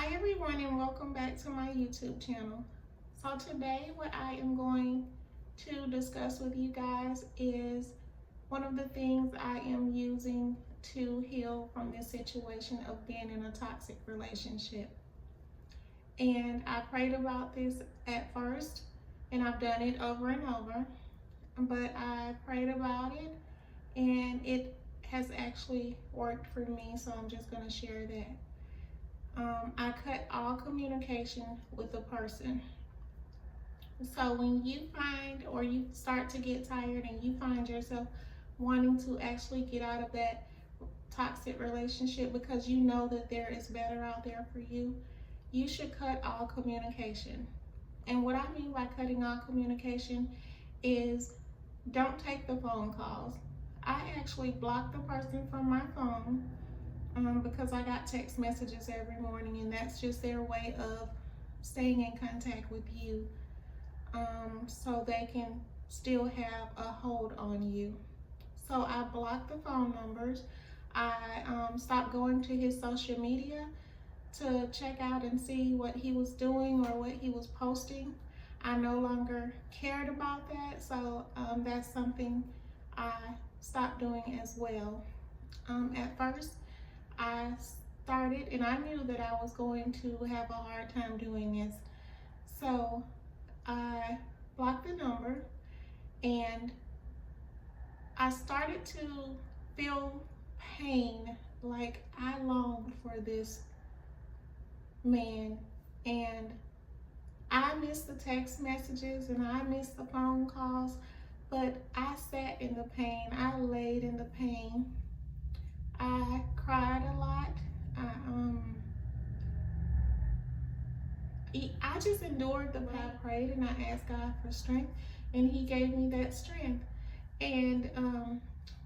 Hi everyone, and welcome back to my YouTube channel. So today what I am going to discuss with you guys is one of the things I am using to heal from this situation of being in a toxic relationship. And I prayed about this at first, and I've done it over and over, but I prayed about it and it has actually worked for me, so I'm just going to share that. I cut all communication with the person. So when you find or you start to get tired and you find yourself wanting to actually get out of that toxic relationship because you know that there is better out there for you, you should cut all communication. And what I mean by cutting all communication is don't take the phone calls. I actually block the person from my phone because I got text messages every morning, and that's just their way of staying in contact with you, so they can still have a hold on you. So I blocked the phone numbers. I stopped going to his social media to check out and see what he was doing or what he was posting. I no longer cared about that, so that's something I stopped doing as well. At first, I started, and I knew that I was going to have a hard time doing this. So I blocked the number, and I started to feel pain, like I longed for this man, and I missed the text messages and I missed the phone calls, but I sat in the pain. I laid in the pain. I cried a lot. I just endured the pain. I prayed and I asked God for strength, and He gave me that strength. And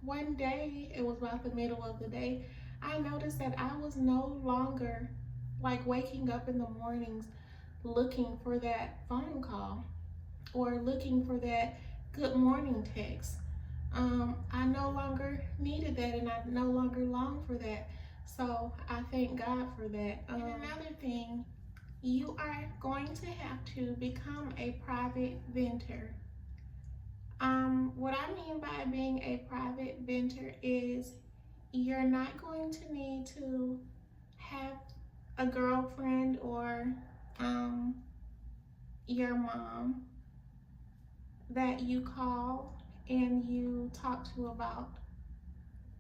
one day, it was about the middle of the day, I noticed that I was no longer like waking up in the mornings looking for that phone call or looking for that good morning text. I no longer needed that, and I no longer longed for that. So I thank God for that. And another thing, you are going to have to become a private venter. What I mean by being a private venter is you're not going to need to have a girlfriend or your mom that you call and you talk to about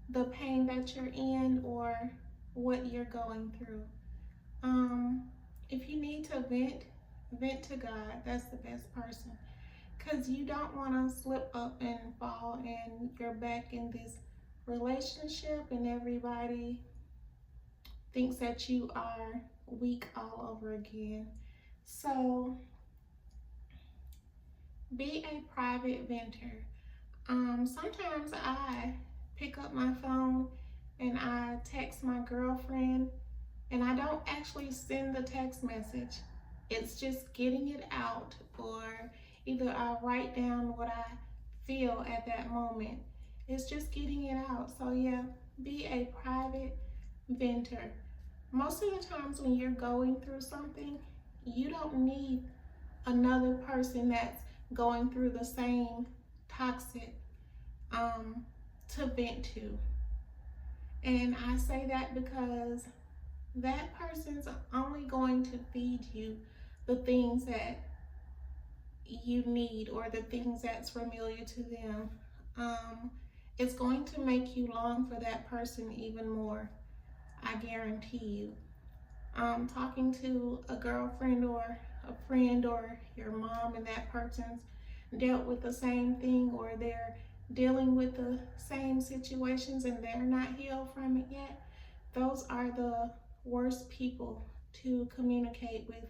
the pain that you're in or what you're going through. If you need to vent to God. That's the best person, because you don't want to slip up and fall and you're back in this relationship and everybody thinks that you are weak all over again. So be a private venter. Sometimes I pick up my phone and I text my girlfriend, and I don't actually send the text message. It's just getting it out, or either I write down what I feel at that moment. It's just getting it out. So yeah, be a private venter. Most of the times when you're going through something, you don't need another person that's going through the same toxic to vent to. And I say that because that person's only going to feed you the things that you need or the things that's familiar to them. It's going to make you long for that person even more, I guarantee you. Talking to a girlfriend or a friend or your mom, and that person's dealt with the same thing, or they're dealing with the same situations and they're not healed from it yet, those are the worst people to communicate with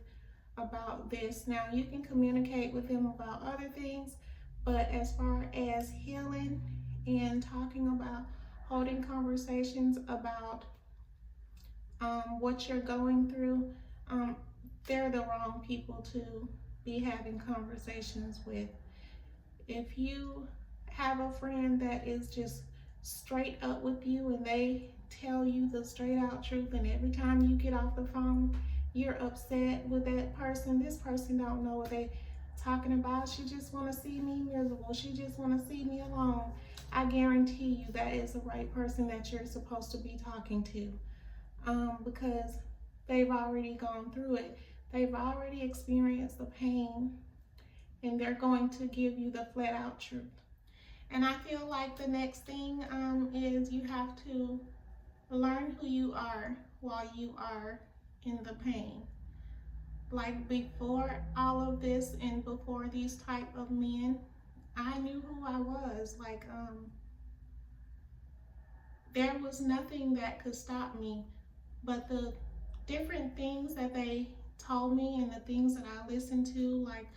about this. Now, you can communicate with them about other things, but as far as healing and talking about holding conversations about what you're going through, they're the wrong people to be having conversations with. If you have a friend that is just straight up with you and they tell you the straight out truth, and every time you get off the phone, you're upset with that person. This person don't know what they talking about. She just want to see me miserable. She just want to see me alone. I guarantee you that is the right person that you're supposed to be talking to, because they've already gone through it. They've already experienced the pain, and they're going to give you the flat out truth. And I feel like the next thing is you have to learn who you are while you are in the pain. Like before all of this and before these type of men, I knew who I was. Like there was nothing that could stop me, but the different things that they told me and the things that I listened to, like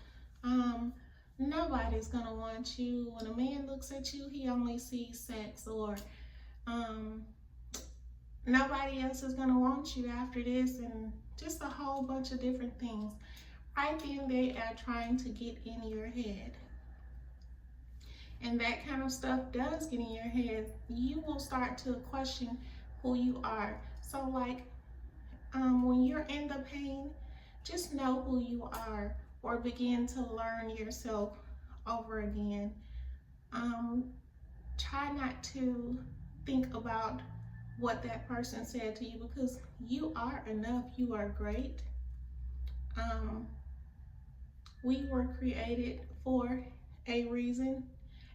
nobody's gonna want you. When a man looks at you, he only sees sex, or nobody else is gonna want you after this, and just a whole bunch of different things. Right then they are trying to get in your head. And that kind of stuff does get in your head. You will start to question who you are. So like when you're in the pain, just know who you are, or begin to learn yourself over again. Try not to think about what that person said to you, because you are enough. You are great. We were created for a reason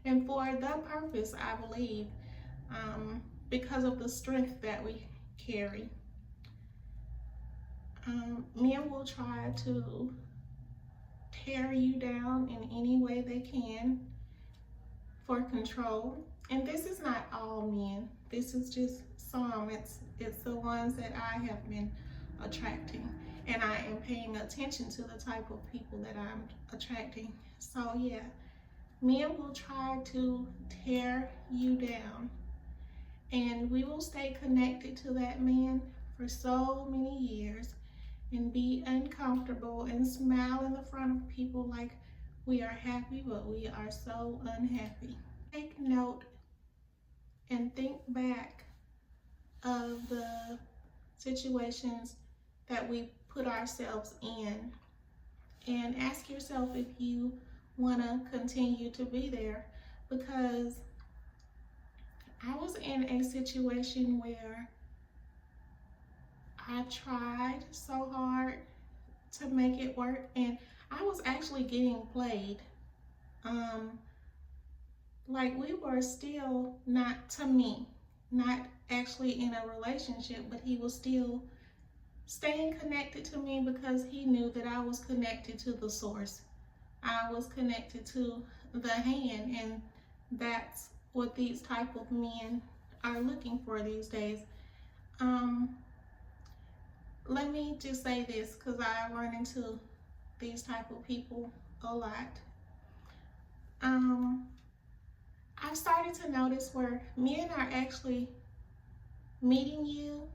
and for the purpose, I believe, because of the strength that we carry. Men will try to tear you down in any way they can for control. And this is not all men. This is just some. It's the ones that I have been attracting. And I am paying attention to the type of people that I'm attracting. So yeah, men will try to tear you down. And we will stay connected to that man for so many years and be uncomfortable and smile in the front of people like we are happy, but we are so unhappy. Take note and think back of the situations that we put ourselves in, and ask yourself if you want to continue to be there. Because I was in a situation where I tried so hard to make it work, and I was actually getting played. Like we were still not, to me, not actually in a relationship, but he was still staying connected to me because he knew that I was connected to the source. I was connected to the hand, and that's what these type of men are looking for these days. Let me just say this, because I run into these type of people a lot. I've started to notice where men are actually meeting you,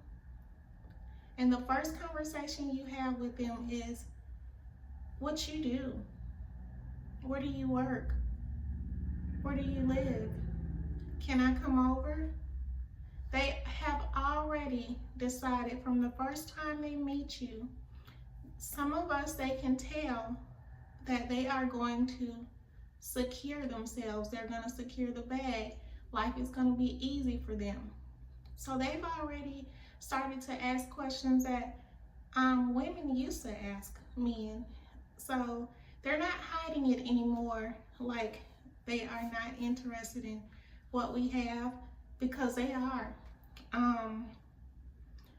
and the first conversation you have with them is what you do, where do you work, where do you live, can I come over? They have already decided from the first time they meet you. Some of us, they can tell that they are going to secure themselves. They're going to secure the bag. Life is going to be easy for them. So they've already started to ask questions that women used to ask men. So they're not hiding it anymore, like they are not interested in what we have, because they are.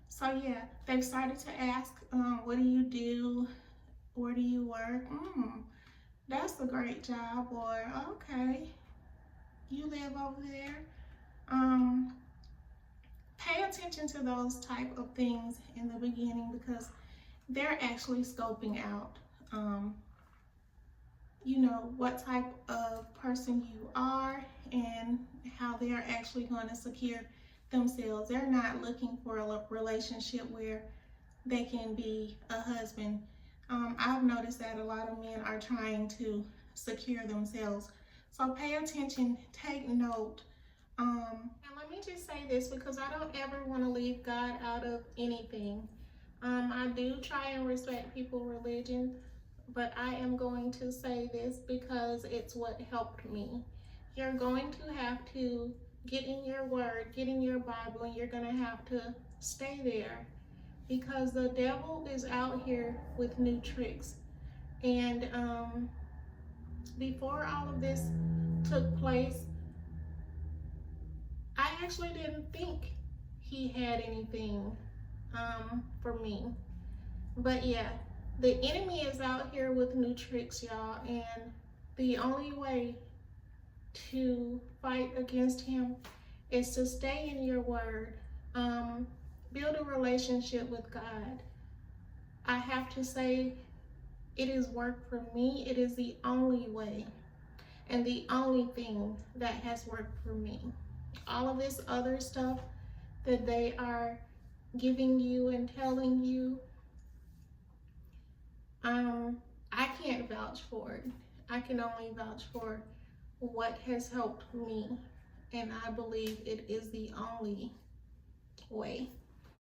So yeah, they've started to ask, what do you do? Where do you work? That's a great job. Or okay, you live over there. Pay attention to those type of things in the beginning, because they're actually scoping out, you know, what type of person you are and how they're actually going to secure themselves. They're not looking for a relationship where they can be a husband. I've noticed that a lot of men are trying to secure themselves. So pay attention, take note. And let me just say this, because I don't ever want to leave God out of anything. I do try and respect people's religion, but I am going to say this because it's what helped me. You're going to have to get in your word, get in your Bible, and you're going to have to stay there because the devil is out here with new tricks. And before all of this took place, I actually didn't think he had anything for me. But yeah, the enemy is out here with new tricks, y'all, and the only way to fight against him is to stay in your word, build a relationship with God. I have to say, it is worked for me. It is the only way and the only thing that has worked for me. All of this other stuff that they are giving you and telling you, I can't vouch for it. I can only vouch for what has helped me, and I believe it is the only way.